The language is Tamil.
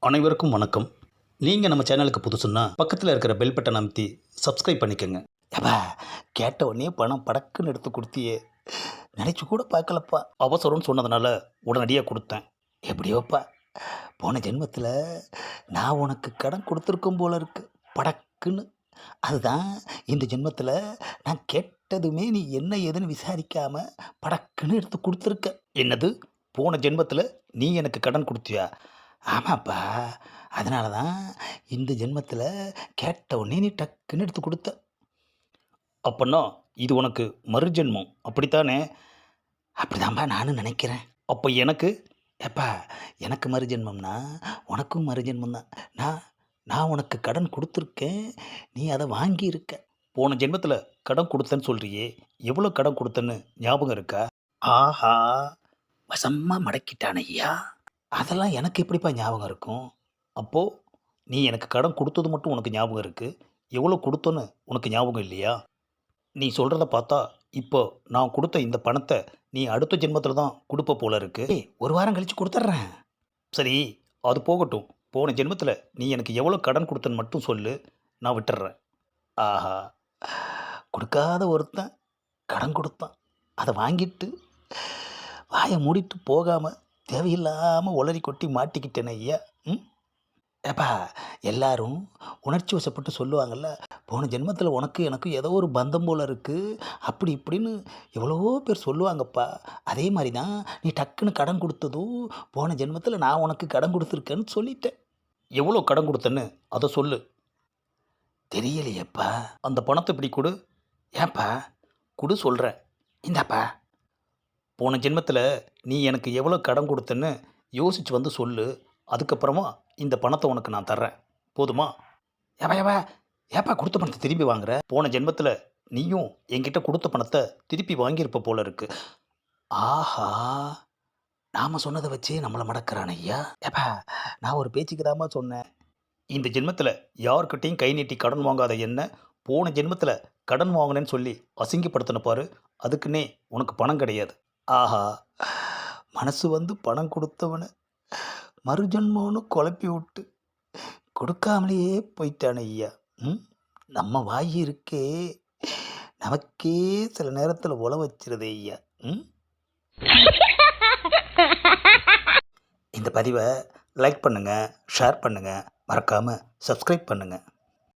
அனைவருக்கும் வணக்கம். நீங்கள் நம்ம சேனலுக்கு புதுசுன்னா பக்கத்தில் இருக்கிற பெல் பட்டன் அமைத்தி சப்ஸ்கிரைப் பண்ணிக்கோங்க. ஏப்பா, கேட்ட உடனே பணம் படக்குன்னு எடுத்து கொடுத்தியே, நினச்சி கூட பார்க்கலப்பா. அவசரம்னு சொன்னதுனால உடனடியாக கொடுத்தேன். எப்படியோப்பா, போன ஜென்மத்தில் நான் உனக்கு கடன் கொடுத்துருக்கும் போல இருக்கு, படக்குன்னு. அதுதான் இந்த ஜென்மத்தில் நான் கேட்டதுமே நீ என்ன ஏதுன்னு விசாரிக்காம படக்குன்னு எடுத்து கொடுத்துருக்க. என்னது, போன ஜென்மத்தில் நீ எனக்கு கடன் கொடுத்தியா? ஆமாப்பா, அதனால தான் இந்த ஜென்மத்தில் கேட்ட உடனே நீ டக்குன்னு எடுத்து கொடுத்த. அப்பன்னா இது உனக்கு மறுஜென்மம், அப்படித்தானே? அப்படிதான்ப்பா நானும் நினைக்கிறேன். அப்போ எனக்கு, ஏப்பா, எனக்கு மறுஜென்மம்னா உனக்கும் மறுஜென்மம் தான். நான் நான் உனக்கு கடன் கொடுத்துருக்கேன், நீ அதை வாங்கியிருக்க. போன ஜென்மத்தில் கடன் கொடுத்தேன்னு சொல்றியே, எவ்வளோ கடன் கொடுத்தேன்னு ஞாபகம் இருக்கா? ஆஹா, வசமாக மடக்கிட்டான் ஐயா. அதெல்லாம் எனக்கு எப்படிப்பா ஞாபகம் இருக்கும்? அப்போது நீ எனக்கு கடன் கொடுத்தது மட்டும் உனக்கு ஞாபகம் இருக்குது, எவ்வளோ கொடுத்தோன்னு உனக்கு ஞாபகம் இல்லையா? நீ சொல்கிறத பார்த்தா இப்போ நான் கொடுத்த இந்த பணத்தை நீ அடுத்த ஜென்மத்தில் தான் கொடுப்ப போல இருக்கு. ஒரு வாரம் கழித்து கொடுத்துட்றேன். சரி, அது போகட்டும். போன ஜென்மத்தில் நீ எனக்கு எவ்வளோ கடன் கொடுத்தன்னு மட்டும் சொல்லு, நான் விட்டுறேன். ஆஹா, கொடுக்காத ஒருத்தன் கடன் கொடுத்தான், அதை வாங்கிட்டு வாயை மூடிட்டு போகாமல் தேவையில்லாமல் உளறி கொட்டி மாட்டிக்கிட்டேனே ஐயா. ம், ஏப்பா, எல்லாரும் உணர்ச்சி வசப்பட்டு சொல்லுவாங்கள்ல, போன ஜென்மத்தில் உனக்கு எனக்கு ஏதோ ஒரு பந்தம் போல் இருக்குது, அப்படி இப்படின்னு எவ்வளவோ பேர் சொல்லுவாங்கப்பா. அதே மாதிரி தான் நீ டக்குன்னு கடன் கொடுத்ததும் போன ஜென்மத்தில் நான் உனக்கு கடன் கொடுத்துருக்கேன்னு சொல்லிட்டேன். எவ்வளோ கடன் கொடுத்தேன்னு அதை சொல்லு. தெரியலையேப்பா. அந்த பணத்தை இப்படி கொடு. ஏப்பா, கொடு சொல்கிறேன். இந்தாப்பா. போன ஜென்மத்தில் நீ எனக்கு எவ்வளோ கடன் கொடுத்தேன்னு யோசித்து வந்து சொல்லு, அதுக்கப்புறமா இந்த பணத்தை உனக்கு நான் தர்றேன். போதுமா? ஏப்பா ஏப்பா, ஏப்பா கொடுத்த பணத்தை திருப்பி வாங்குற? போன ஜென்மத்தில் நீயும் என்கிட்ட கொடுத்த பணத்தை திருப்பி வாங்கியிருப்ப போல இருக்கு. ஆஹா, நாம் சொன்னதை வச்சு நம்மளை மடக்கிறான் ஐயா. ஏப்பா, நான் ஒரு பேச்சுக்கு தாம்மா சொன்னேன். இந்த ஜென்மத்தில் யார்கிட்டையும் கை நீட்டி கடன் வாங்காத என்ன போன ஜென்மத்தில் கடன் வாங்கினேன்னு சொல்லி அசிங்கப்படுத்தின பாரு, அதுக்குன்னே உனக்கு பணம் கிடையாது. ஆஹா, மனசு வந்து பணம் கொடுத்தவனை மறுஜன்மோன்னு குழப்பி விட்டு கொடுக்காமலேயே போயிட்டானே ஐயா. ம், நம்ம வாய் இருக்கே, நமக்கே சில நேரத்தில் உழ வச்சிருதே ஐயா. ம், இந்த பதிவை லைக் பண்ணுங்கள், ஷேர் பண்ணுங்கள், மறக்காமல் சப்ஸ்கிரைப் பண்ணுங்கள்.